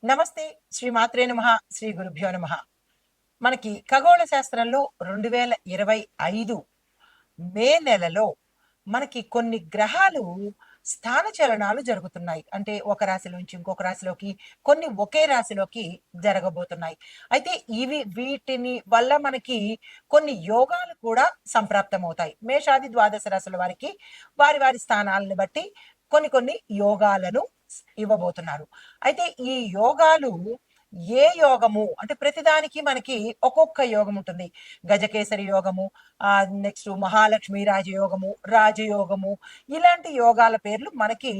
నమస్తే. శ్రీ మాత్రే నమః. శ్రీ గురుభ్యో నమః. మనకి ఖగోళ శాస్త్రంలో 2025 మే నెలలో మనకి కొన్ని గ్రహాలు స్థాన చలనాలు జరుగుతున్నాయి. అంటే ఒక రాశి నుంచి ఇంకొక రాశిలోకి, కొన్ని ఒకే రాశిలోకి జరగబోతున్నాయి. అయితే వీటిని వల్ల మనకి కొన్ని యోగాలు కూడా సంప్రాప్తమవుతాయి. మేషాది ద్వాదశ రాశుల వారికి వారి వారి స్థానాలను బట్టి కొన్ని కొన్ని యోగాలను ఇవ్వబోతున్నారు. అయితే ఈ యోగాలు ఏ యోగము అంటే ప్రతిదానికి మనకి ఒక్కొక్క యోగం ఉంటుంది. గజకేసరి యోగము, నెక్స్ట్ మహాలక్ష్మి రాజయోగము, రాజయోగము, ఇలాంటి యోగాల పేర్లు మనకి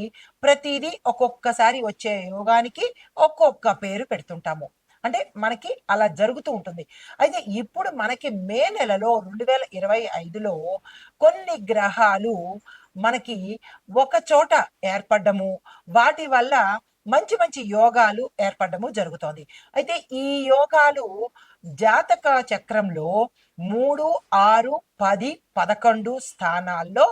ప్రతిదీ ఒక్కొక్కసారి వచ్చే యోగానికి ఒక్కొక్క పేరు పెడుతుంటాము. అంటే మనకి అలా జరుగుతూ ఉంటుంది. అయితే ఇప్పుడు మనకి మే నెలలో 2025లో కొన్ని గ్రహాలు మనకి ఒక చోట ఏర్పడ్డము, వాటి వల్ల మంచి మంచి యోగాలు ఏర్పడము జరుగుతోంది. అయితే ఈ యోగాలు జాతక చక్రంలో 3, 6, 10, 11 స్థానాల్లో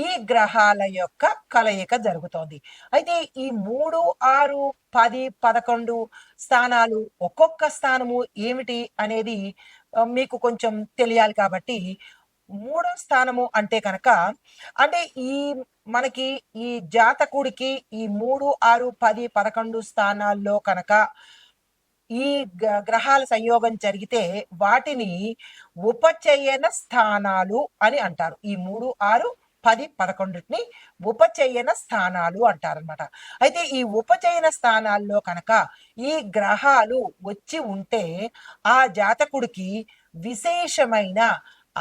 ఈ గ్రహాల యొక్క కలయిక జరుగుతోంది. అయితే ఈ 3, 6, 10, 11 స్థానాలు ఒక్కొక్క స్థానము ఏమిటి అనేది మీకు కొంచెం తెలియాలి కాబట్టి, మూడో స్థానము అంటే కనుక అంటే మనకి ఈ జాతకుడికి ఈ 3, 6, 10, 11 స్థానాల్లో కనుక ఈ గ్రహాల సంయోగం జరిగితే వాటిని ఉపచయన స్థానాలు అని అంటారు. ఈ 3, 6, 10, 11ని ఉపచయన స్థానాలు అంటారనమాట. అయితే ఈ ఉపచయన స్థానాల్లో కనుక ఈ గ్రహాలు వచ్చి ఉంటే ఆ జాతకుడికి విశేషమైన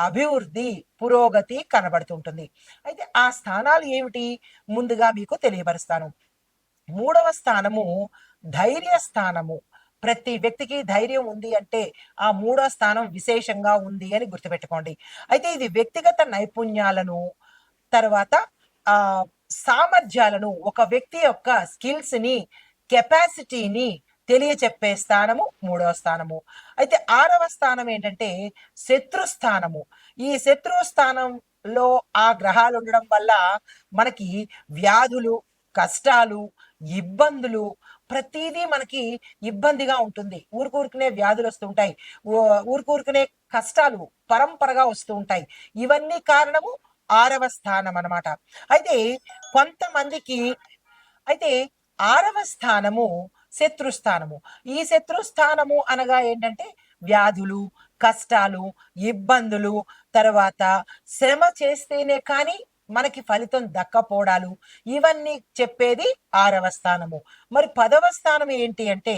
అభివృద్ధి, పురోగతి కనబడుతుంటుంది. అయితే ఆ స్థానాలు ఏమిటి ముందుగా మీకు తెలియపరుస్తాను. మూడవ స్థానము ధైర్య స్థానము. ప్రతి వ్యక్తికి ధైర్యం ఉంది అంటే ఆ మూడో స్థానం విశేషంగా ఉంది అని గుర్తుపెట్టుకోండి. అయితే ఇది వ్యక్తిగత నైపుణ్యాలను, తర్వాత ఆ సామర్థ్యాలను, ఒక వ్యక్తి యొక్క స్కిల్స్ ని, కెపాసిటీని తెలియచెప్పే స్థానము మూడవ స్థానము. అయితే ఆరవ స్థానం ఏంటంటే శత్రుస్థానము. ఈ శత్రుస్థానంలో ఆ గ్రహాలు ఉండడం వల్ల మనకి వ్యాధులు, కష్టాలు, ఇబ్బందులు, ప్రతిదీ మనకి ఇబ్బందిగా ఉంటుంది. ఊరుకూరుకునే వ్యాధులు వస్తుంటాయి, ఊరుకూరుకునే కష్టాలు పరంపరగా వస్తూ ఉంటాయి. ఇవన్నీ కారణము ఆరవ స్థానం అన్నమాట. అయితే కొంతమందికి అయితే ఆరవ స్థానము శత్రుస్థానము. ఈ శత్రుస్థానము అనగా ఏంటంటే వ్యాధులు, కష్టాలు, ఇబ్బందులు, తర్వాత శ్రమ చేస్తేనే కానీ మనకి ఫలితం దక్కపోవడాలు, ఇవన్నీ చెప్పేది ఆరవ స్థానము. మరి 10వ స్థానం ఏంటి అంటే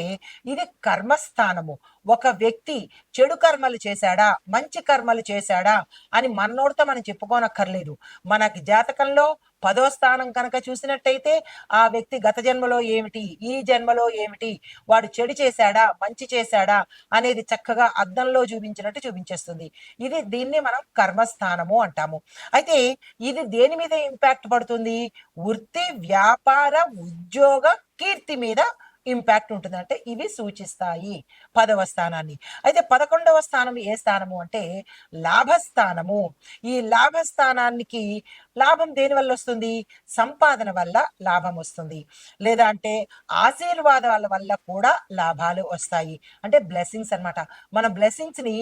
ఇది కర్మస్థానము. ఒక వ్యక్తి చెడు కర్మలు చేశాడా, మంచి కర్మలు చేశాడా అని మనోడితో మనం చెప్పుకోనక్కర్లేదు. మనకి జాతకంలో 10వ స్థానం కనుక చూసినట్టయితే ఆ వ్యక్తి గత జన్మలో ఏమిటి, ఈ జన్మలో ఏమిటి, వాడు చెడు చేశాడా, మంచి చేశాడా అనేది చక్కగా అద్దంలో చూపించినట్టు చూపించేస్తుంది. దీన్ని మనం కర్మస్థానము అంటాము. అయితే ఇది దేని మీద ఇంపాక్ట్ పడుతుంది? వృత్తి, వ్యాపార, ఉద్యోగ, కీర్తి మీద ఇంపాక్ట్ ఉంటుంది. అంటే ఇవి సూచిస్తాయి 10వ స్థానాన్ని. అయితే 11వ స్థానం ఏ స్థానము అంటే లాభస్థానము. ఈ లాభస్థానానికి లాభం దేని వల్ల వస్తుంది? సంపాదన వల్ల లాభం వస్తుంది. లేదా అంటే ఆశీర్వాదాల వల్ల కూడా లాభాలు వస్తాయి. అంటే బ్లెస్సింగ్స్ అన్నమాట. మన బ్లెస్సింగ్స్ ని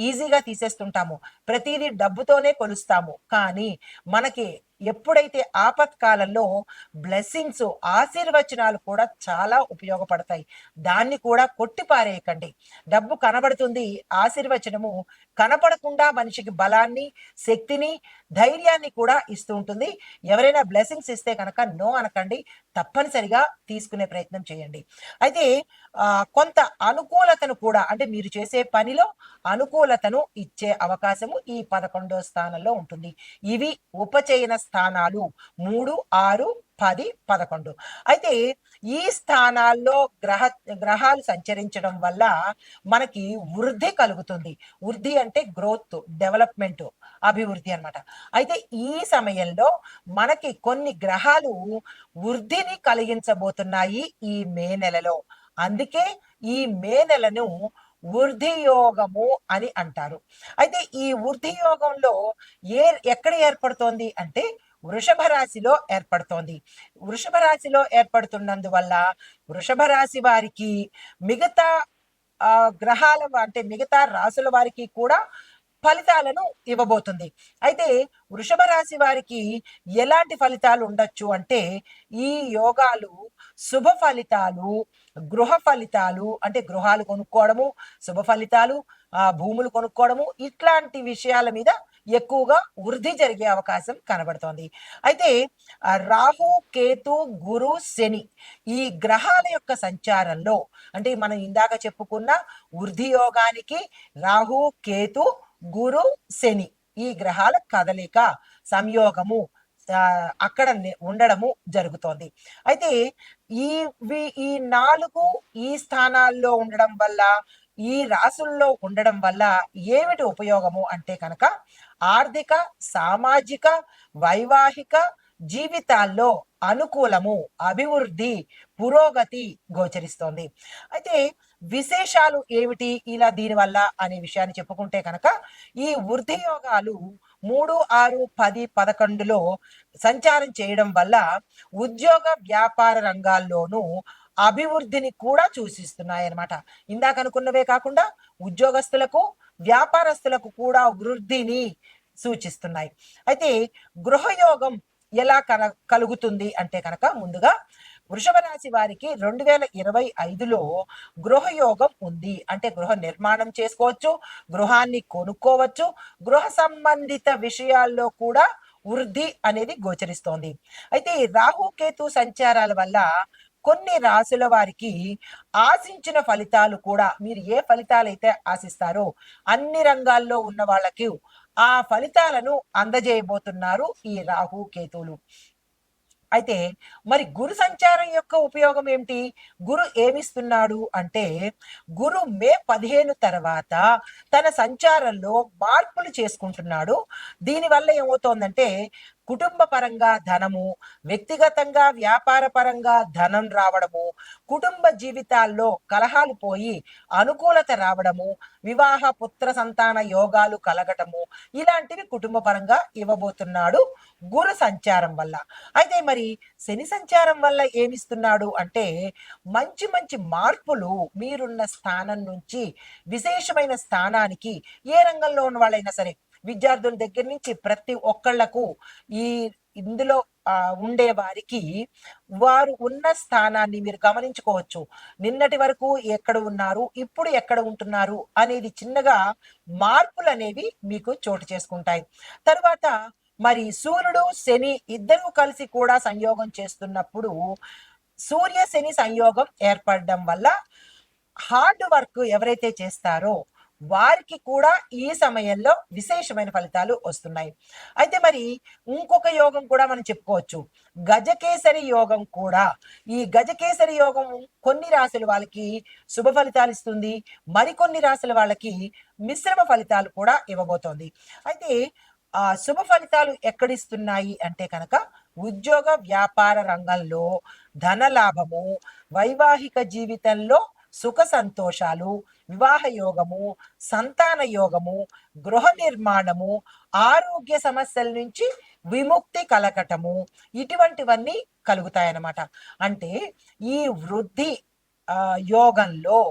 ఈజీగా తీసేస్తుంటాము. ప్రతిదీ డబ్బుతోనే కొలుస్తాము. కానీ మనకి ఎప్పుడైతే ఆపత్కాలంలో బ్లెస్సింగ్స్, ఆశీర్వచనాలు కూడా చాలా ఉపయోగపడతాయి. దాన్ని కూడా కొట్టిపారేయకండి. డబ్బు కనబడుతుంది, ఆశీర్వచనము కనపడకుండా మనిషికి బలాన్ని, శక్తిని, ధైర్యాన్ని కూడా ఇస్తూ ఉంటుంది. ఎవరైనా బ్లెస్సింగ్స్ ఇస్తే కనుక నో అనకండి, తప్పనిసరిగా తీసుకునే ప్రయత్నం చేయండి. అయితే కొంత అనుకూలతను కూడా, అంటే మీరు చేసే పనిలో అనుకూలతను ఇచ్చే అవకాశము ఈ 11వ స్థానంలో ఉంటుంది. ఇవి ఉపచయన స్థానాలు 3, 6, 10, 11. అయితే ఈ స్థానాల్లో గ్రహాలు సంచరించడం వల్ల మనకి వృద్ధి కలుగుతుంది. వృద్ధి అంటే గ్రోత్, డెవలప్మెంట్, అభివృద్ధి అన్నమాట. అయితే ఈ సమయంలో మనకి కొన్ని గ్రహాలు వృద్ధిని కలిగించబోతున్నాయి ఈ మే నెలలో. అందుకే ఈ మే నెలను వృద్ధి యోగము అని అంటారు. అయితే ఈ వృద్ధి యోగంలో ఎక్కడ ఏర్పడుతోంది అంటే వృషభ రాశిలో ఏర్పడుతోంది. వృషభ రాశిలో ఏర్పడుతున్నందువల్ల వృషభ రాశి వారికి మిగతా గ్రహాల అంటే మిగతా రాసుల వారికి కూడా ఫలితాలను ఇవ్వబోతుంది. అయితే వృషభ రాశి వారికి ఎలాంటి ఫలితాలు ఉండొచ్చు అంటే, ఈ యోగాలు శుభ ఫలితాలు, గృహ ఫలితాలు అంటే గృహాలు కొనుక్కోవడము, శుభ ఫలితాలు, భూములు కొనుక్కోవడము, ఇట్లాంటి విషయాల మీద ఎక్కువగా వృద్ధి జరిగే అవకాశం కనబడుతోంది. అయితే రాహు, కేతు, గురు, శని ఈ గ్రహాల యొక్క సంచారంలో అంటే మనం ఇందాక చెప్పుకున్న వృద్ధి యోగానికి రాహు, కేతు, గురు, శని ఈ గ్రహాల కదలిక సంయోగము అక్కడ ఉండడము జరుగుతోంది. అయితే ఈ 4 ఈ స్థానాల్లో ఉండడం వల్ల, ఈ రాసుల్లో ఉండడం వల్ల ఏమిటి ఉపయోగము అంటే కనుక ఆర్థిక, సామాజిక, వైవాహిక జీవితాల్లో అనుకూలము, అభివృద్ధి, పురోగతి గోచరిస్తోంది. అయితే విశేషాలు ఏమిటి ఇలా దీనివల్ల అనే విషయాన్ని చెప్పుకుంటే కనుక ఈ వృద్ధి యోగాలు 3, 6, 10, 11లో సంచారం చేయడం వల్ల ఉద్యోగ వ్యాపార రంగాల్లోనూ అభివృద్ధిని కూడా సూచిస్తున్నాయన్నమాట. ఇందాక అనుకున్నవే కాకుండా ఉద్యోగస్తులకు, వ్యాపారస్తులకు కూడా వృద్ధిని సూచిస్తున్నాయి. అయితే గృహయోగం ఎలా కలుగుతుంది అంటే కనుక ముందుగా వృషభ రాశి వారికి 2025లో గృహయోగం ఉంది. అంటే గృహ నిర్మాణం చేసుకోవచ్చు, గృహాన్ని కొనుక్కోవచ్చు, గృహ సంబంధిత విషయాల్లో కూడా వృద్ధి అనేది గోచరిస్తోంది. అయితే రాహుకేతు సంచారాల వల్ల కొన్ని రాసుల వారికి ఆశించిన ఫలితాలు కూడా మీరు ఏ ఫలితాలు అయితే ఆశిస్తారో అన్ని రంగాల్లో ఉన్న వాళ్ళకి ఆ ఫలితాలను అందజేయబోతున్నారు ఈ రాహు కేతువులు. అయితే మరి గురు సంచారం యొక్క ఉపయోగం ఏమిటి? గురు ఏమిస్తున్నాడు అంటే గురు మే 15 తర్వాత తన సంచారంలో మార్పులు చేసుకుంటున్నాడు. దీనివల్ల ఏమవుతోందంటే కుటుంబ పరంగా ధనము, వ్యక్తిగతంగా వ్యాపార పరంగా ధనం రావడము, కుటుంబ జీవితాల్లో కలహాలు పోయి అనుకూలత రావడము, వివాహ పుత్ర సంతాన యోగాలు కలగటము, ఇలాంటివి కుటుంబ పరంగా ఇవ్వబోతున్నాడు గురు సంచారం వల్ల. అయితే మరి శని సంచారం వల్ల ఏమిస్తున్నాడు అంటే మంచి మంచి మార్పులు మీరున్న స్థానం నుంచి విశేషమైన స్థానానికి ఏ రంగంలో ఉన్న వాళ్ళైనా సరే విద్యార్థుల దగ్గర నుంచి ప్రతి ఒక్కళ్లకు ఈ ఇందులో ఉండే వారికి వారు ఉన్న స్థానాన్ని మీరు గమనించుకోవచ్చు. నిన్నటి వరకు ఎక్కడ ఉన్నారు, ఇప్పుడు ఎక్కడ ఉంటున్నారు అనేది చిన్నగా మార్పులు అనేవి మీకు చోటు చేసుకుంటాయి. తర్వాత మరి సూర్యుడు శని ఇద్దరు కలిసి కూడా సంయోగం చేస్తున్నప్పుడు సూర్య శని సంయోగం ఏర్పడడం వల్ల హార్డ్ వర్క్ ఎవరైతే చేస్తారో వారికి కూడా ఈ సమయంలో విశేషమైన ఫలితాలు వస్తున్నాయి. అయితే మరి ఇంకొక యోగం కూడా మనం చెప్పుకోవచ్చు, గజకేసరి యోగం కూడా. ఈ గజకేసరి యోగం కొన్ని రాశుల వాళ్ళకి శుభ ఫలితాలు ఇస్తుంది, మరికొన్ని రాశుల వాళ్ళకి మిశ్రమ ఫలితాలు కూడా ఇవ్వబోతోంది. అయితే శుభ ఫలితాలు ఎక్కడిస్తున్నాయి అంటే కనుక ఉద్యోగ వ్యాపార రంగంలో ధన లాభము, వైవాహిక జీవితంలో సుఖ సంతోషాలు, వివాహ యోగము, సంతాన యోగము, గృహ నిర్మాణము, ఆరోగ్య సమస్యల నుంచి విముక్తి కలగటము, ఇటువంటివన్నీ కలుగుతాయన్నమాట. అంటే ఈ వృద్ధి యోగంలో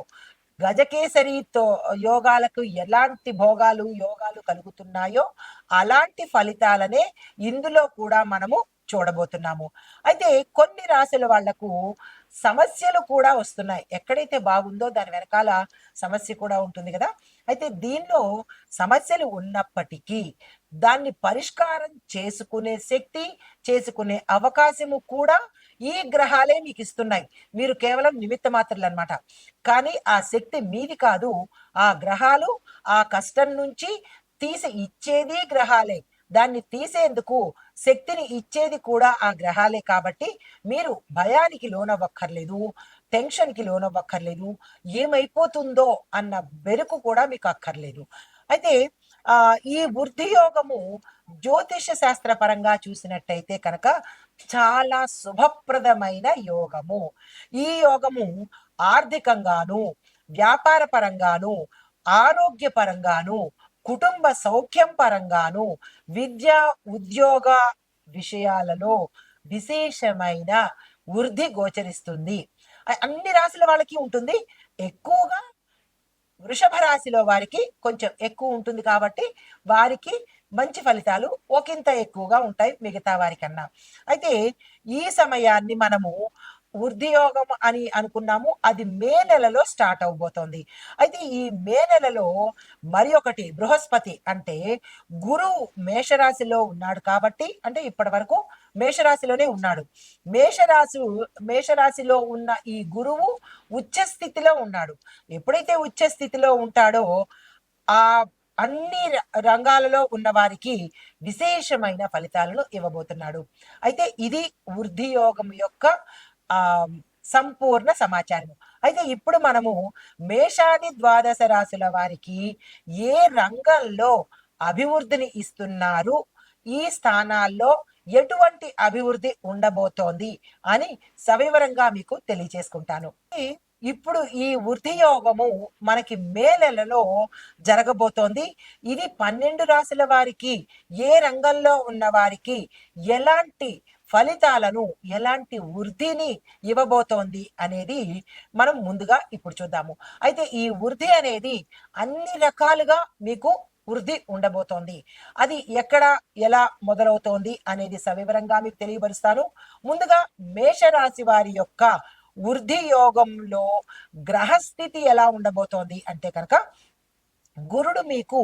గజకేసరితో యోగాలకు ఎలాంటి భోగాలు యోగాలు కలుగుతున్నాయో అలాంటి ఫలితాలనే ఇందులో కూడా మనము చూడబోతున్నాము. అయితే కొన్ని రాశుల వాళ్లకు సమస్యలు కూడా వస్తున్నాయి. ఎక్కడైతే బాగుందో దాని వెనకాల సమస్య కూడా ఉంటుంది కదా. అయితే దీనిలో సమస్యలు ఉన్నప్పటికీ దాన్ని పరిష్కారం చేసుకునే శక్తి, చేసుకునే అవకాశము కూడా ఈ గ్రహాలే మీకు ఇస్తున్నాయి. మీరు కేవలం నిమిత్త మాత్రలు అన్నమాట. కానీ ఆ శక్తి మీది కాదు, ఆ గ్రహాలు ఆ కష్టం నుంచి తీసి ఇచ్చేది గ్రహాలే. దాన్ని తీసేందుకు శక్తిని ఇచ్చేది కూడా ఆ గ్రహాలే. కాబట్టి మీరు భయానికి లోనవ్వక్కర్లేదు, టెన్షన్కి లోనవ్వక్కర్లేదు, ఏమైపోతుందో అన్న బెరుకు కూడా మీకు అక్కర్లేదు. అయితే ఈ వృద్ధి యోగము జ్యోతిష శాస్త్ర పరంగా చూసినట్టయితే కనుక చాలా శుభప్రదమైన యోగము. ఈ యోగము ఆర్థికంగాను, వ్యాపార పరంగాను, ఆరోగ్య పరంగాను, కుటుంబ సౌఖ్యం పరంగాను, విద్య, ఉద్యోగ విషయాలలో విశేషమైన వృద్ధి గోచరిస్తుంది. అన్ని రాశుల వాళ్ళకి ఉంటుంది. ఎక్కువగా వృషభ రాశిలో వారికి కొంచెం ఎక్కువ ఉంటుంది కాబట్టి వారికి మంచి ఫలితాలు ఒకంత ఎక్కువగా ఉంటాయి మిగతా వారికన్నా. అయితే ఈ సమయాన్ని మనము వృద్ధి యోగం అని అనుకున్నాము. అది మే నెలలో స్టార్ట్ అవబోతోంది. అయితే ఈ మే నెలలో మరి ఒకటి బృహస్పతి అంటే గురువు మేషరాశిలో ఉన్నాడు కాబట్టి, అంటే ఇప్పటి వరకు మేషరాశిలోనే ఉన్నాడు. మేషరాశి మేషరాశిలో ఉన్న ఈ గురువు ఉచ్చ స్థితిలో ఉన్నాడు. ఎప్పుడైతే ఉచ్చ స్థితిలో ఉంటాడో ఆ అన్ని రంగాలలో ఉన్న వారికి విశేషమైన ఫలితాలను ఇవ్వబోతున్నాడు. అయితే ఇది వృద్ధి యోగం యొక్క ఆ సంపూర్ణ సమాచారం. అయితే ఇప్పుడు మనము మేషాది ద్వాదశ రాశుల వారికి ఏ రంగంలో అభివృద్ధిని ఇస్తున్నారు, ఈ స్థానాల్లో ఎటువంటి అభివృద్ధి ఉండబోతోంది అని సవివరంగా మీకు తెలియజేసుకుంటాను. ఇప్పుడు ఈ వృద్ధి యోగము మనకి మే నెలలో జరగబోతోంది. ఇది 12 రాశుల వారికి, ఏ రంగంలో ఉన్న వారికి ఎలాంటి ఫలితాలను, ఎలాంటి వృద్ధిని ఇవ్వబోతోంది అనేది మనం ముందుగా ఇప్పుడు చూద్దాము. అయితే ఈ వృద్ధి అనేది అన్ని రకాలుగా మీకు వృద్ధి ఉండబోతోంది. అది ఎక్కడ ఎలా మొదలవుతోంది అనేది సవివరంగా మీకు తెలియపరుస్తాను. ముందుగా మేషరాశి వారి యొక్క వృద్ధి యోగంలో గ్రహస్థితి ఎలా ఉండబోతోంది అంటే కనుక, గురుడు మీకు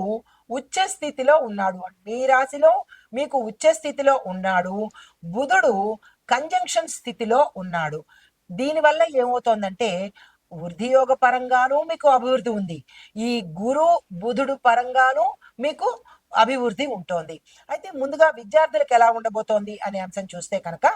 ఉచ్చ స్థితిలో ఉన్నాడు. మీ రాశిలో మీకు ఉచ్చ స్థితిలో ఉన్నాడు. బుధుడు కంజంక్షన్ స్థితిలో ఉన్నాడు. దీనివల్ల ఏమవుతోందంటే వృద్ధి యోగ పరంగాను మీకు అభివృద్ధి ఉంది. ఈ గురు బుధుడు పరంగాను మీకు అభివృద్ధి ఉంటుంది. అయితే ముందుగా విద్యార్థులకు ఎలా ఉండబోతోంది అనే అంశం చూస్తే కనుక,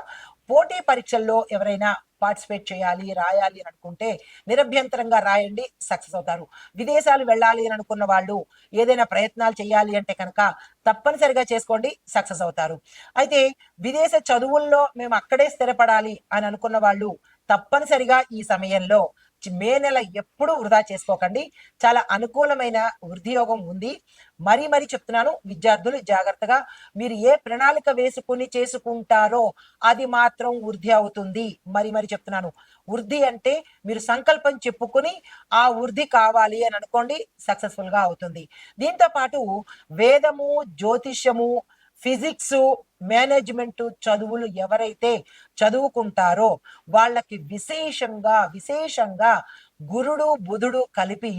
పోటీ పరీక్షల్లో ఎవరైనా పార్టిసిపేట్ చేయాలి, రాయాలి అని అనుకుంటే నిరభ్యంతరంగా రాయండి, సక్సెస్ అవుతారు. విదేశాలు వెళ్ళాలి అని అనుకున్న వాళ్ళు ఏదైనా ప్రయత్నాలు చేయాలి అంటే కనుక తప్పనిసరిగా చేసుకోండి, సక్సెస్ అవుతారు. అయితే విదేశ చదువుల్లో మేము అక్కడే స్థిరపడాలి అని అనుకున్న వాళ్ళు తప్పనిసరిగా ఈ సమయంలో మే నెల ఎప్పుడు వృధా చేసుకోకండి. చాలా అనుకూలమైన వృద్ధి యోగం ఉంది. మరీ చెప్తున్నాను, విద్యార్థులు జాగ్రత్తగా మీరు ఏ ప్రణాళిక వేసుకుని చేసుకుంటారో అది మాత్రం వృద్ధి అవుతుంది. మరీ చెప్తున్నాను, వృద్ధి అంటే మీరు సంకల్పం చెప్పుకుని ఆ వృద్ధి కావాలి అని అనుకోండి, సక్సెస్ఫుల్ గా అవుతుంది. దీంతో పాటు వేదము, జ్యోతిష్యము, ఫిజిక్స్, మేనేజ్మెంట్ చదువులు ఎవరైతే చదువుకుంటారో వాళ్ళకి విశేషంగా గురుడు బుధుడు కలిపి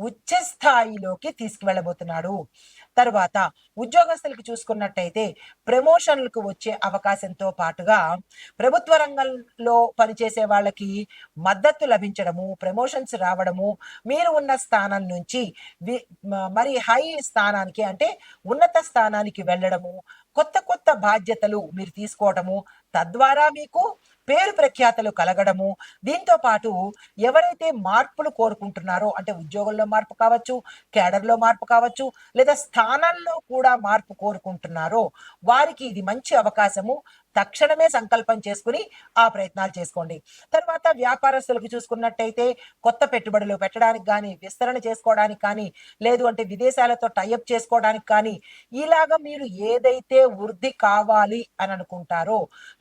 ఉచ్చ స్థాయిలోకి తీసుకువెళ్ళబోతున్నాడు. తర్వాత ఉద్యోగస్తులకు చూసుకున్నట్టయితే ప్రమోషన్లకు వచ్చే అవకాశంతో పాటుగా ప్రభుత్వ రంగంలో పనిచేసే వాళ్ళకి మద్దతు లభించడము, ప్రమోషన్స్ రావడము, మీరు ఉన్న స్థానం నుంచి మరి హై స్థానానికి అంటే ఉన్నత స్థానానికి వెళ్ళడము, కొత్త బాధ్యతలు మీరు తీసుకోవడము, తద్వారా మీకు పేరు ప్రఖ్యాతలు కలగడము. దీంతో పాటు ఎవరైతే మార్పులు కోరుకుంటున్నారో, అంటే ఉద్యోగంలో మార్పు కావచ్చు, కేడర్లో మార్పు కావచ్చు, లేదా స్థానాల్లో కూడా మార్పు కోరుకుంటున్నారో వారికి ఇది మంచి అవకాశము. తక్షణమే సంకల్పం చేసుకుని ఆ ప్రయత్నాలు చేసుకోండి. తర్వాత వ్యాపారస్తులకు చూసుకున్నట్టయితే కొత్త పెట్టుబడులు పెట్టడానికి కానీ, విస్తరణ చేసుకోవడానికి కానీ, లేదు అంటే విదేశాలతో టైఅప్ చేసుకోవడానికి కానీ, ఇలాగ మీరు ఏదైతే వృద్ధి కావాలి అని అనుకుంటారో,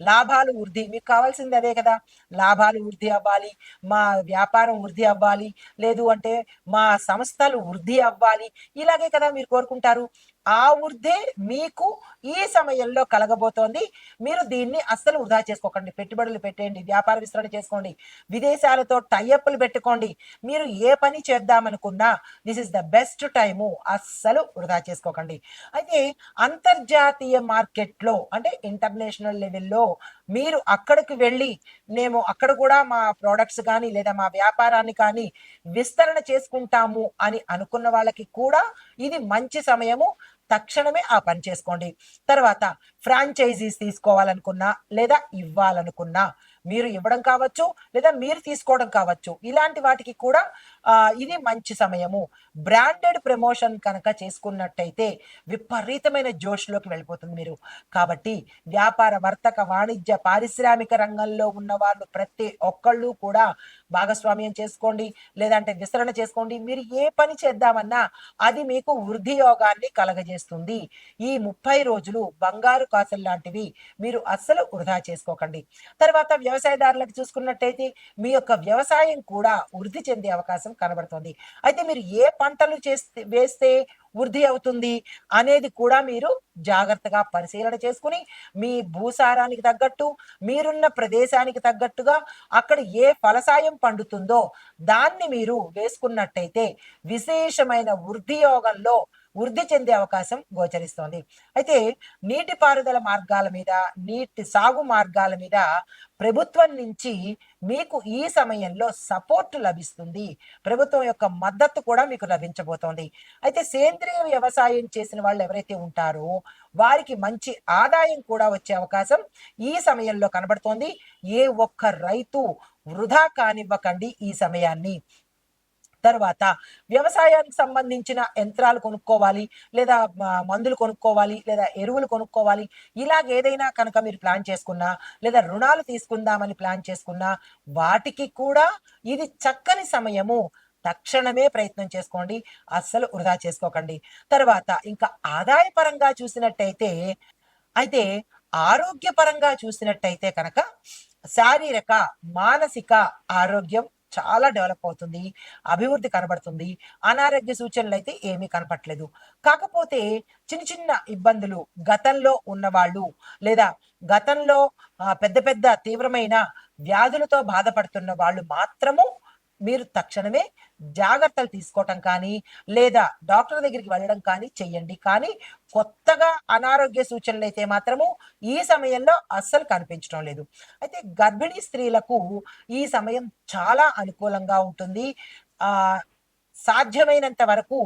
లాభాలు వృద్ధి, మీకు కావాల్సింది అదే కదా, లాభాలు వృద్ధి అవ్వాలి, మా వ్యాపారం వృద్ధి అవ్వాలి, లేదు అంటే మా సంస్థలు వృద్ధి అవ్వాలి, ఇలాగే కదా మీరు కోరుకుంటారు. ఆ వృద్ధే మీకు ఈ సమయంలో కలగబోతోంది. మీరు దీన్ని అస్సలు వృధా చేసుకోకండి. పెట్టుబడులు పెట్టండి, వ్యాపార విస్తరణ చేసుకోండి, విదేశాలతో టైఅప్లు పెట్టుకోండి. మీరు ఏ పని చేద్దామనుకున్నా this is the best time, అస్సలు వృధా చేసుకోకండి. అయితే అంతర్జాతీయ మార్కెట్లో అంటే ఇంటర్నేషనల్ లెవెల్లో మీరు అక్కడికి వెళ్ళి మేము అక్కడ కూడా మా ప్రోడక్ట్స్ కానీ లేదా మా వ్యాపారాన్ని కానీ విస్తరణ చేసుకుంటాము అని అనుకున్న వాళ్ళకి కూడా ఇది మంచి సమయము. తక్షణమే ఆ పని చేసుకోండి. తర్వాత ఫ్రాంచైజీస్ తీసుకోవాలనుకున్నా లేదా ఇవ్వాలనుకున్నా, మీరు ఇవ్వడం కావచ్చు లేదా మీరు తీసుకోవడం కావచ్చు, ఇలాంటి వాటికి కూడా ఇది మంచి సమయము. బ్రాండెడ్ ప్రమోషన్ కనుక చేసుకున్నట్టయితే విపరీతమైన జోష్లోకి వెళ్ళిపోతుంది మీరు. కాబట్టి వ్యాపార, వర్తక, వాణిజ్య, పారిశ్రామిక రంగంలో ఉన్న వాళ్ళు ప్రతి ఒక్కళ్ళు కూడా భాగస్వామ్యం చేసుకోండి, లేదంటే విస్తరణ చేసుకోండి. మీరు ఏ పని చేద్దామన్నా అది మీకు వృద్ధి యోగాన్ని కలగజేస్తుంది. ఈ 30 రోజులు బంగారు కాసులు లాంటివి మీరు అస్సలు వృధా చేసుకోకండి. తర్వాత వ్యవసాయదారులకు చూసుకున్నట్టయితే మీ యొక్క వ్యవసాయం కూడా వృద్ధి చెందే అవకాశం కనబడుతుంది. అయితే మీరు ఏ పంటలు వేస్తే వృద్ధి అవుతుంది అనేది కూడా మీరు జాగ్రత్తగా పరిశీలన చేసుకుని మీ భూసారానికి తగ్గట్టు, మీరున్న ప్రదేశానికి తగ్గట్టుగా అక్కడ ఏ ఫలసాయం పండుతుందో దాన్ని మీరు వేసుకున్నట్టయితే విశేషమైన వృద్ధి యోగంలో వృద్ధి చెందే అవకాశం గోచరిస్తోంది. అయితే నీటిపారుదల మార్గాల మీద, నీటి సాగు మార్గాల మీద ప్రభుత్వం నుంచి మీకు ఈ సమయంలో సపోర్ట్ లభిస్తుంది. ప్రభుత్వం యొక్క మద్దతు కూడా మీకు లభించబోతోంది. అయితే సేంద్రియ వ్యవసాయం చేసిన వాళ్ళు ఎవరైతే ఉంటారో వారికి మంచి ఆదాయం కూడా వచ్చే అవకాశం ఈ సమయంలో కనబడుతోంది. ఏ ఒక్క రైతు వృధా కానివ్వకండి ఈ సమయాన్ని. తర్వాత వ్యవసాయానికి సంబంధించిన యంత్రాలు కొనుక్కోవాలి, లేదా మందులు కొనుక్కోవాలి, లేదా ఎరువులు కొనుక్కోవాలి, ఇలాగ ఏదైనా కనుక మీరు ప్లాన్ చేసుకున్నా, లేదా రుణాలు తీసుకుందామని ప్లాన్ చేసుకున్నా వాటికి కూడా ఇది చక్కని సమయము. తక్షణమే ప్రయత్నం చేసుకోండి, అస్సలు వృధా చేసుకోకండి. తర్వాత ఇంకా ఆదాయ పరంగా చూసినట్టయితే, అయితే ఆరోగ్యపరంగా చూసినట్టయితే కనుక శారీరక మానసిక ఆరోగ్యం చాలా డెవలప్ అవుతుంది, అభివృద్ధి కనబడుతుంది. అనారోగ్య సూచనలు అయితే ఏమీ కనపట్లేదు. కాకపోతే చిన్న చిన్న ఇబ్బందులు గతంలో ఉన్నవాళ్ళు, లేదా గతంలో పెద్ద పెద్ద తీవ్రమైన వ్యాధులతో బాధపడుతున్న వాళ్ళు మాత్రము మీరు తక్షణమే జాగ్రత్తలు తీసుకోవటం కానీ, లేదా డాక్టర్ దగ్గరికి వెళ్ళడం కానీ చెయ్యండి. కానీ కొత్తగా అనారోగ్య సూచనలు అయితే మాత్రము ఈ సమయంలో అస్సలు కనిపించడం లేదు. అయితే గర్భిణీ స్త్రీలకు ఈ సమయం చాలా అనుకూలంగా ఉంటుంది. సాధ్యమైనంత వరకు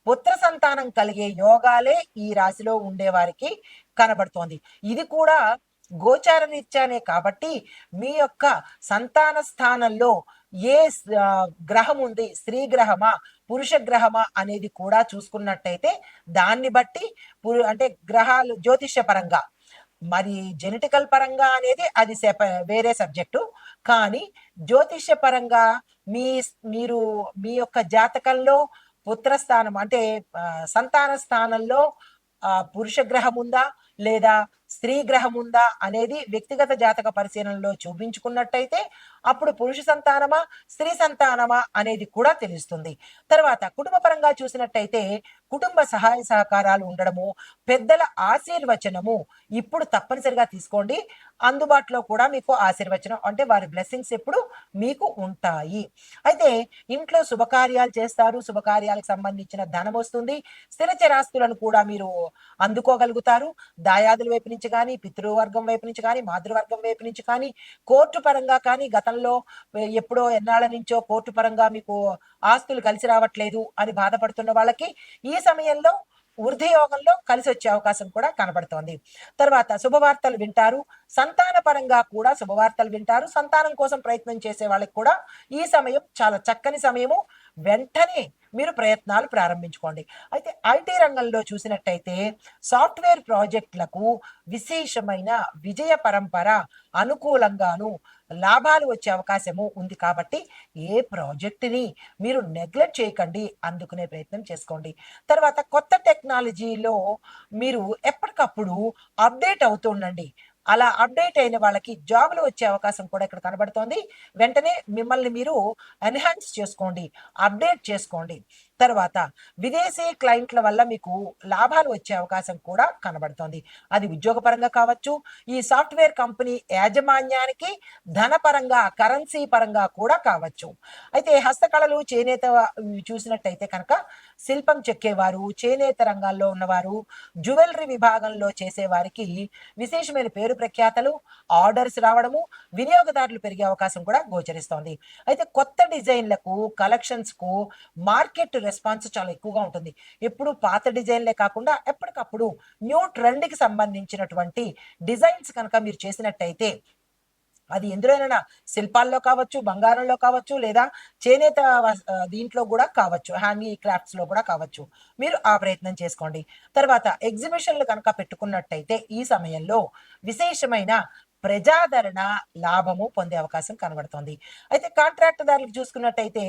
పుత్ర సంతానం కలిగే యోగాలే ఈ రాశిలో ఉండేవారికి కనబడుతోంది. ఇది కూడా గోచార రీత్యానే కాబట్టి మీ యొక్క సంతాన స్థానంలో ఏ గ్రహం ఉంది, స్త్రీ గ్రహమా పురుష గ్రహమా అనేది కూడా చూసుకున్నట్టయితే దాన్ని బట్టి అంటే గ్రహాలు జ్యోతిష్య పరంగా, మరి జెనెటికల్ పరంగా అనేది అది వేరే సబ్జెక్టు. కానీ జ్యోతిష్య పరంగా మీరు మీ యొక్క జాతకంలో పుత్రస్థానం అంటే సంతాన స్థానంలో పురుష గ్రహం ఉందా లేదా స్త్రీ గ్రహం ఉందా అనేది వ్యక్తిగత జాతక పరిశీలనలో చూపించుకున్నట్టయితే అప్పుడు పురుష సంతానమా స్త్రీ సంతానమా అనేది కూడా తెలుస్తుంది. తర్వాత కుటుంబ పరంగా చూసినట్టయితే కుటుంబ సహాయ సహకారాలు ఉండడము, పెద్దల ఆశీర్వచనము ఇప్పుడు తప్పనిసరిగా తీసుకోండి. అందుబాటులో కూడా మీకు ఆశీర్వచనం అంటే వారి బ్లెస్సింగ్స్ ఎప్పుడు మీకు ఉంటాయి. అయితే ఇంట్లో శుభకార్యాలు చేస్తారు, శుభకార్యాలకు సంబంధించిన ధనం వస్తుంది, స్థిర చరాస్తులను కూడా మీరు అందుకోగలుగుతారు. దాయాదుల వైపు నుంచి కానీ, పితృవర్గం వైపు నుంచి కానీ, మాతృవర్గం వైపు నుంచి కానీ, కోర్టు పరంగా కానీ, గతంలో ఎప్పుడో ఎన్నాళ్ళ నుంచో కోర్టు పరంగా మీకు ఆస్తులు కలిసి రావట్లేదు అని బాధపడుతున్న వాళ్ళకి ఈ సమయంలో వృద్ధి యోగంలో కలిసి వచ్చే అవకాశం కూడా కనబడుతోంది. తర్వాత శుభవార్తలు వింటారు, సంతాన పరంగా కూడా శుభవార్తలు వింటారు. సంతానం కోసం ప్రయత్నం చేసే వాళ్ళకి కూడా ఈ సమయం చాలా చక్కని సమయము. వెంటనే మీరు ప్రయత్నాలు ప్రారంభించుకోండి. అయితే ఐటీ రంగంలో చూసినట్టయితే సాఫ్ట్వేర్ ప్రాజెక్టులకు విశేషమైన విజయ పరంపర అనుకూలంగాను లాభాలు వచ్చే అవకాశము ఉంది. కాబట్టి ఏ ప్రాజెక్టుని మీరు నెగ్లెక్ట్ చేయకండి, అందుకునే ప్రయత్నం చేసుకోండి. తర్వాత కొత్త టెక్నాలజీలో మీరు ఎప్పటికప్పుడు అప్డేట్ అవుతుండండి. అలా అప్డేట్ అయిన వాళ్ళకి జాబులు వచ్చే అవకాశం కూడా ఇక్కడ కనబడుతోంది. వెంటనే మిమ్మల్ని మీరు ఎన్హాన్స్ చేసుకోండి, అప్డేట్ చేసుకోండి. తర్వాత విదేశీ క్లయింట్ల వల్ల మీకు లాభాలు వచ్చే అవకాశం కూడా కనబడుతోంది. అది ఉద్యోగపరంగా కావచ్చు, ఈ సాఫ్ట్వేర్ కంపెనీ యాజమాన్యానికి ధనపరంగా కరెన్సీ పరంగా కూడా కావచ్చు. అయితే హస్తకళలు చేనేత చూసినట్టయితే కనుక శిల్పం చెక్కేవారు, చేనేత రంగాల్లో ఉన్నవారు, జ్యువెలరీ విభాగంలో చేసేవారికి విశేషమైన పేరు ప్రఖ్యాతలు, ఆర్డర్స్ రావడము, వినియోగదారులు పెరిగే అవకాశం కూడా గోచరిస్తోంది. అయితే కొత్త డిజైన్లకు కలెక్షన్స్ కు మార్కెట్ రెస్పాన్స్ చాలా ఎక్కువగా ఉంటుంది. ఎప్పుడు పాత డిజైన్లే కాకుండా ఎప్పటికప్పుడు న్యూ ట్రెండ్ కి సంబంధించినటువంటి డిజైన్స్ కనుక మీరు చేసినట్టయితే అది ఎందులోనైనా శిల్పాల్లో కావచ్చు, బంగారంలో కావచ్చు, లేదా చేనేత దీంట్లో కూడా కావచ్చు, హ్యాండీక్రాఫ్ట్స్ లో కూడా కావచ్చు, మీరు ఆ ప్రయత్నం చేసుకోండి. తర్వాత ఎగ్జిబిషన్లు కనుక పెట్టుకున్నట్టయితే ఈ సమయంలో విశేషమైన ప్రజాదరణ, లాభము పొందే అవకాశం కనబడుతోంది. అయితే కాంట్రాక్ట్‌దారులకు చూసుకున్నట్టయితే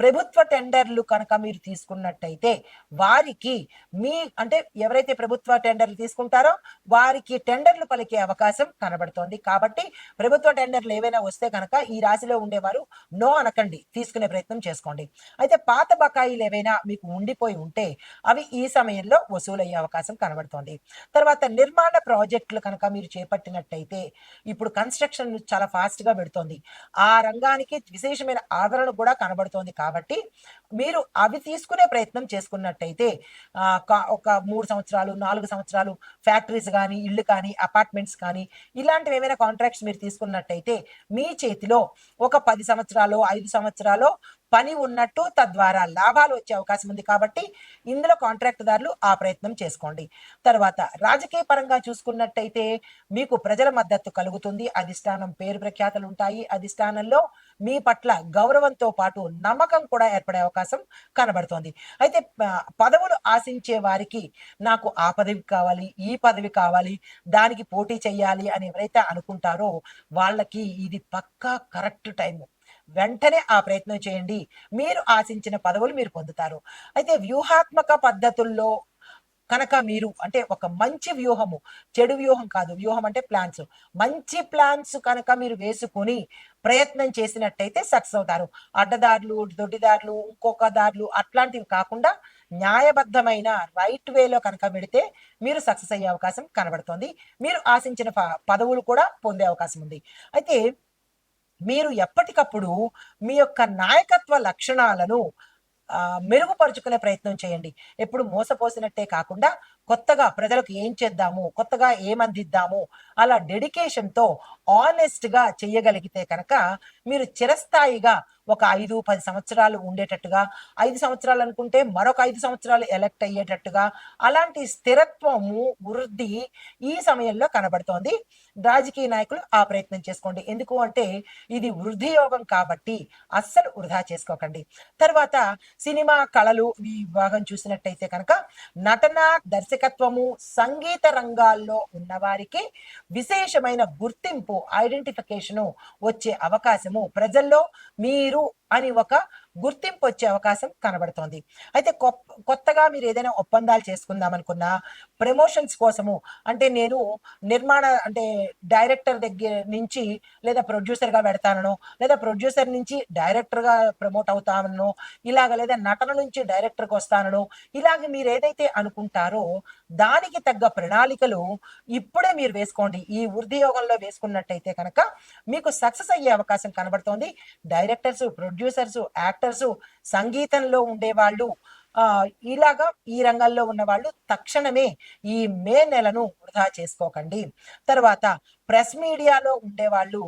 ప్రభుత్వ టెండర్‌లు కనుక మీరు తీసుకున్నట్టయితే వారికి మీ అంటే ఎవరైతే ప్రభుత్వ టెండర్‌లు తీసుకుంటారో వారికి టెండర్‌లు పలికే అవకాశం కనబడుతోంది. కాబట్టి ప్రభుత్వ టెండర్‌లు ఏవైనా వస్తే కనుక ఈ రాశిలో ఉండేవారు నో అనకండి. తీసుకునే ప్రయత్నం చేసుకోండి. అయితే పాత బకాయిలు ఏవైనా మీకు ఉండిపోయి ఉంటే అవి ఈ సమయంలో వసూలయ్యే అవకాశం కనబడుతోంది. తర్వాత నిర్మాణ ప్రాజెక్టులు కనుక మీరు చేపట్టినట్టయితే ఇప్పుడు కన్‌స్ట్రక్షన్ చాలా ఫాస్ట్‌గా పెడుతోంది. ఆ రంగానికి విశేషమైన ఆదరణ కూడా కనబడుతోంది కాబట్టి, మీరు అవి తీసుకునే ప్రయత్నం చేసుకున్నట్టయితే ఒక 3 సంవత్సరాలు, 4 సంవత్సరాలు ఫ్యాక్టరీస్ గానీ, ఇళ్ళు కానీ, అపార్ట్మెంట్స్ కానీ ఇలాంటివి ఏమైనా కాంట్రాక్ట్స్ మీరు తీసుకున్నట్టయితే, మీ చేతిలో ఒక 10 సంవత్సరాలో, 5 సంవత్సరాలో పని ఉన్నట్టు తద్వారా లాభాలు వచ్చే అవకాశం ఉంది కాబట్టి, ఇందులో కాంట్రాక్ట్‌దారులు ఆ ప్రయత్నం చేసుకోండి. తర్వాత రాజకీయ పరంగా చూసుకున్నట్టయితే మీకు ప్రజల మద్దతు కలుగుతుంది. అధిష్టానం పేరు ప్రఖ్యాతలుంటాయి. అధిష్టానంలో మీ పట్ల గౌరవంతో పాటు నమ్మకం కూడా ఏర్పడే అవకాశం కనబడుతోంది. అయితే పదవులు ఆశించే వారికి నాకు ఆ పదవి కావాలి, ఈ పదవి కావాలి, దానికి పోటీ చేయాలి అని ఎవరైతే అనుకుంటారో వాళ్ళకి ఇది పక్కా కరెక్ట్ టైము. వెంటనే ఆ ప్రయత్నం చేయండి. మీరు ఆశించిన పదవులు మీరు పొందుతారు. అయితే వ్యూహాత్మక పద్ధతుల్లో కనుక మీరు అంటే ఒక మంచి వ్యూహము, చెడు వ్యూహం కాదు. వ్యూహం అంటే ప్లాన్స్. మంచి ప్లాన్స్ కనుక మీరు వేసుకొని ప్రయత్నం చేసినట్టయితే సక్సెస్ అవుతారు. అడ్డదారులు, దొడ్డిదారులు, ఇంకొక దారులు అట్లాంటివి కాకుండా న్యాయబద్ధమైన రైట్ వేలో కనుక వెడితే మీరు సక్సెస్ అయ్యే అవకాశం కనబడుతోంది. మీరు ఆశించిన పదవులు కూడా పొందే అవకాశం ఉంది. అయితే మీరు ఎప్పటికప్పుడు మీ యొక్క నాయకత్వ లక్షణాలను మెరుగుపరుచుకునే ప్రయత్నం చేయండి. ఎప్పుడు మోసపోసినట్టే కాకుండా కొత్తగా ప్రజలకు ఏం చేద్దాము, కొత్తగా ఏమందిద్దాము, అలా డెడికేషన్‌తో హానెస్ట్‌గా చెయ్యగలిగితే కనుక మీరు చిరస్థాయిగా ఒక 5, 10 సంవత్సరాలు ఉండేటట్టుగా, 5 సంవత్సరాలు అనుకుంటే మరొక 5 సంవత్సరాలు ఎలక్ట్ అయ్యేటట్టుగా అలాంటి స్థిరత్వము, వృద్ధి ఈ సమయంలో కనబడుతోంది. రాజకీయ నాయకులు ఆ ప్రయత్నం చేసుకోండి. ఎందుకు అంటే ఇది వృద్ధి యోగం కాబట్టి అస్సలు వృధా చేసుకోకండి. తర్వాత సినిమా కళలు ఈ విభాగం చూసినట్టయితే కనుక నటన, దర్శకత్వము, సంగీత రంగాల్లో ఉన్నవారికి విశేషమైన గుర్తింపు, ఐడెంటిఫికేషను వచ్చే అవకాశము ప్రజల్లో మీరు అని ఒక గుర్తింపు వచ్చే అవకాశం కనబడుతోంది. అయితే కొత్తగా మీరు ఏదైనా ఒప్పందాలు చేసుకుందాం అనుకున్నా, ప్రమోషన్స్ కోసము అంటే నేను అంటే డైరెక్టర్ దగ్గర నుంచి లేదా ప్రొడ్యూసర్‌గా వెడతాననో, లేదా ప్రొడ్యూసర్ నుంచి డైరెక్టర్‌గా ప్రమోట్ అవుతాననో, ఇలాగ లేదా నటన నుంచి డైరెక్టర్‌కొస్తాననో, ఇలాగ మీరేదైతే అనుకుంటారో దానికి తగ్గ ప్రణాళికలు ఇప్పుడే మీరు వేసుకోండి. ఈ వృద్ధి యోగంలో వేసుకున్నట్టయితే కనుక మీకు సక్సెస్ అయ్యే అవకాశం కనబడుతోంది. డైరెక్టర్స్, ప్రొడ్యూసర్స్, యాక్టర్స్, సంగీతంలో ఉండేవాళ్ళు ఇలాగా ఈ రంగాల్లో ఉన్నవాళ్ళు తక్షణమే ఈ మే నెలను వృధా చేసుకోకండి. తర్వాత ప్రెస్ మీడియాలో ఉండేవాళ్ళు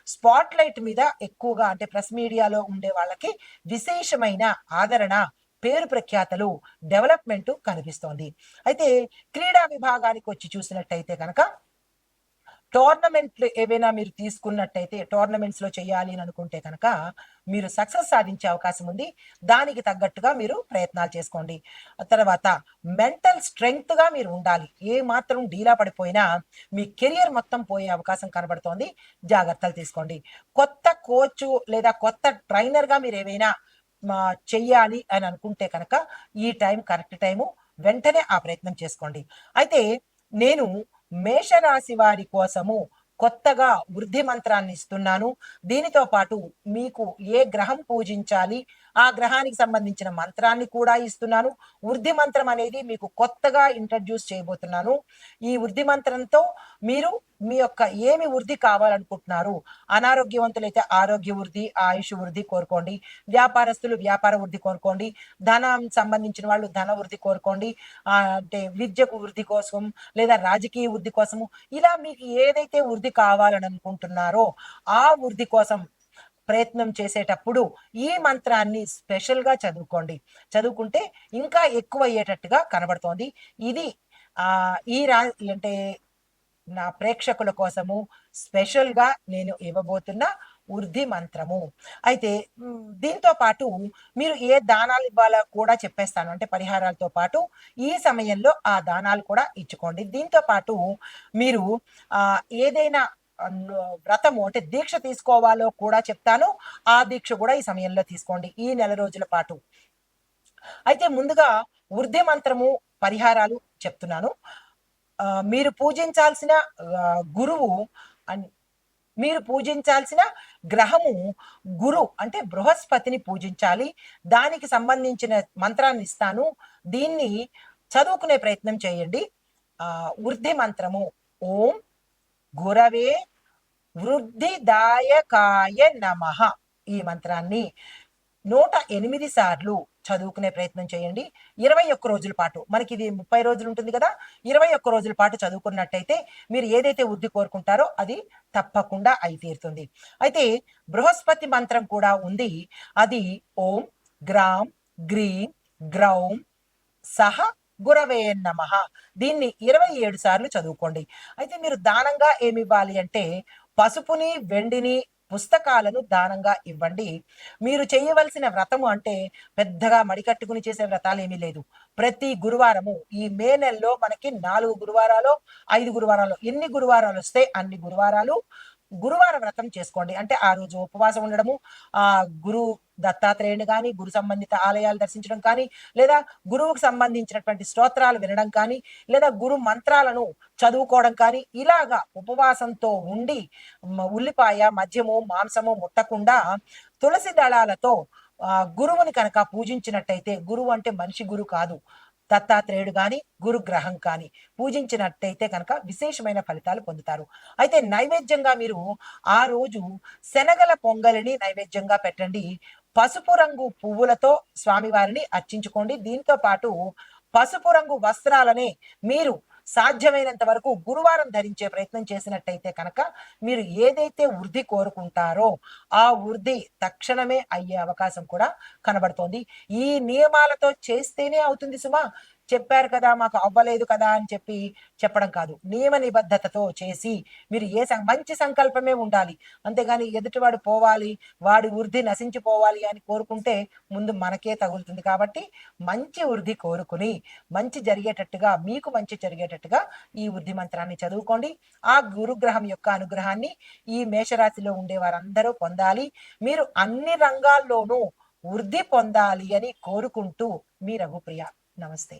స్పాట్ లైట్ మీద ఎక్కువగా అంటే ప్రెస్ మీడియాలో ఉండే వాళ్ళకి విశేషమైన ఆదరణ, పేరు ప్రఖ్యాతలు, డెవలప్‌మెంట్ కనిపిస్తోంది. అయితే క్రీడా విభాగానికి వచ్చి చూసినట్టయితే కనుక టోర్నమెంట్లు ఏవైనా మీరు తీసుకున్నట్టయితే టోర్నమెంట్స్‌లో చేయాలి అని అనుకుంటే కనుక మీరు సక్సెస్ సాధించే అవకాశం ఉంది. దానికి తగ్గట్టుగా మీరు ప్రయత్నాలు చేసుకోండి. తర్వాత మెంటల్ స్ట్రెంగ్త్‌గా మీరు ఉండాలి. ఏ మాత్రం డీలా పడిపోయినా మీ కెరియర్ మొత్తం పోయే అవకాశం కనబడుతోంది. జాగ్రత్తలు తీసుకోండి. కొత్త కోచు లేదా కొత్త ట్రైనర్‌గా మీరేవైనా చెయ్యాలి అని అనుకుంటే కనుక ఈ టైం కరెక్ట్ టైము. వెంటనే ఆ ప్రయత్నం చేసుకోండి. అయితే నేను మేషరాశి వారి కోసము కొత్తగా వృద్ధి మంత్రాన్ని ఇస్తున్నాను. దీనితో పాటు మీకు ఏ గ్రహం పూజించాలి, ఆ గ్రహానికి సంబంధించిన మంత్రాన్ని కూడా ఇస్తున్నాను. వృద్ధి మంత్రం అనేది మీకు కొత్తగా ఇంట్రడ్యూస్ చేయబోతున్నాను. ఈ వృద్ధి మంత్రంతో మీరు మీ యొక్క ఏమి వృద్ధి కావాలనుకుంటున్నారు, అనారోగ్యవంతులైతే ఆరోగ్య వృద్ధి, ఆయుష్ వృద్ధి కోరుకోండి. వ్యాపారస్తులు వ్యాపార వృద్ధి కోరుకోండి. ధనం సంబంధించిన వాళ్ళు ధన వృద్ధి కోరుకోండి. అంటే విద్యకు వృద్ధి కోసం లేదా రాజకీయ వృద్ధి కోసము ఇలా మీకు ఏదైతే వృద్ధి కావాలని అనుకుంటున్నారో ఆ వృద్ధి కోసం ప్రయత్నం చేసేటప్పుడు ఈ మంత్రాన్ని స్పెషల్‌గా చదువుకోండి. చదువుకుంటే ఇంకా ఎక్కువ అయ్యేటట్టుగా కనబడుతోంది. ఇది ఈ అంటే నా ప్రేక్షకుల కోసము స్పెషల్‌గా నేను ఇవ్వబోతున్న వృద్ధి మంత్రము. అయితే దీంతో పాటు మీరు ఏ దానాలు ఇవ్వాలో కూడా చెప్పేస్తాను. అంటే పరిహారాలతో పాటు ఈ సమయంలో ఆ దానాలు కూడా ఇచ్చుకోండి. దీంతో పాటు మీరు ఏదైనా వ్రతము అంటే దీక్ష తీసుకోవాలో కూడా చెప్తాను. ఆ దీక్ష కూడా ఈ సమయంలో తీసుకోండి ఈ నెల రోజుల పాటు. అయితే ముందుగా వృద్ధి మంత్రము పరిహారాలు చెప్తున్నాను. మీరు పూజించాల్సిన గురువు మీరు పూజించాల్సిన గ్రహము గురు అంటే బృహస్పతిని పూజించాలి. దానికి సంబంధించిన మంత్రాన్ని ఇస్తాను. దీన్ని చదువుకునే ప్రయత్నం చేయండి. వృద్ధి మంత్రము ఓం గురవే వృద్ధిదాయకాయ నమః. ఈ మంత్రాన్ని 108 సార్లు చదువుకునే ప్రయత్నం చేయండి. 21 రోజుల పాటు, మనకి ఇది 30 రోజులు ఉంటుంది కదా, 21 రోజుల పాటు చదువుకున్నట్టయితే మీరు ఏదైతే వృద్ధి కోరుకుంటారో అది తప్పకుండా అయి తీరుతుంది. అయితే బృహస్పతి మంత్రం కూడా ఉంది. అది ఓం గ్రాం గ్రీం గ్రౌం సహ గురవే నమః. దీన్ని 27 సార్లు చదువుకోండి. అయితే మీరు దానంగా ఏమి ఇవ్వాలి అంటే పసుపుని వెండిని పుస్తకాలను దానంగా ఇవ్వండి. మీరు చేయవలసిన వ్రతము అంటే పెద్దగా మడికట్టుకుని చేసే వ్రతాలు ఏమీ లేదు. ప్రతి గురువారము ఈ మే నెలలో మనకి 4 గురువారాలు 5 గురువారాలు, ఎన్ని గురువారాలు వస్తే అన్ని గురువారాలు గురువార వ్రతం చేసుకోండి. అంటే ఆ రోజు ఉపవాసం ఉండడము, గురు దత్తాత్రేయుని కానీ గురు సంబంధిత ఆలయాలు దర్శించడం కానీ, లేదా గురువుకు సంబంధించినటువంటి స్తోత్రాలు వినడం కానీ, లేదా గురు మంత్రాలను చదువుకోవడం కానీ, ఇలాగా ఉపవాసంతో ఉండి ఉల్లిపాయ మద్యము మాంసము ముట్టకుండా తులసి దళాలతో గురువుని కనుక పూజించినట్టయితే, గురువు అంటే మనిషి గురువు కాదు, దత్తాత్రేయుడు కానీ గురుగ్రహం కానీ పూజించినట్టయితే కనుక విశేషమైన ఫలితాలు పొందుతారు. అయితే నైవేద్యంగా మీరు ఆ రోజు శనగల పొంగలిని నైవేద్యంగా పెట్టండి. పసుపు రంగు పువ్వులతో స్వామివారిని అర్చించుకోండి. దీంతో పాటు పసుపు రంగు వస్త్రాలనే మీరు సాధ్యమైనంత వరకు గురువారం ధరించే ప్రయత్నం చేసినట్టయితే కనుక మీరు ఏదైతే వృద్ధి కోరుకుంటారో ఆ వృద్ధి తక్షణమే అయ్యే అవకాశం కూడా కనబడుతోంది. ఈ నియమాలతో చేస్తేనే అవుతుంది సుమా, చెప్పారు కదా మాకు అవ్వలేదు కదా అని చెప్పి చెప్పడం కాదు. నియమ నిబద్ధతతో చేసి మీరు మంచి సంకల్పమే ఉండాలి. అంతేగాని ఎదుటివాడు పోవాలి, వాడి వృద్ధి నశించిపోవాలి అని కోరుకుంటే ముందు మనకే తగులుతుంది. కాబట్టి మంచి వృద్ధి కోరుకుని మంచి జరిగేటట్టుగా, మీకు మంచి జరిగేటట్టుగా ఈ వృద్ధి మంత్రాన్ని చదువుకోండి. ఆ గురుగ్రహం యొక్క అనుగ్రహాన్ని ఈ మేషరాశిలో ఉండే వారందరూ పొందాలి. మీరు అన్ని రంగాల్లోనూ వృద్ధి పొందాలి అని కోరుకుంటూ మీ రఘుప్రియ. నమస్తే.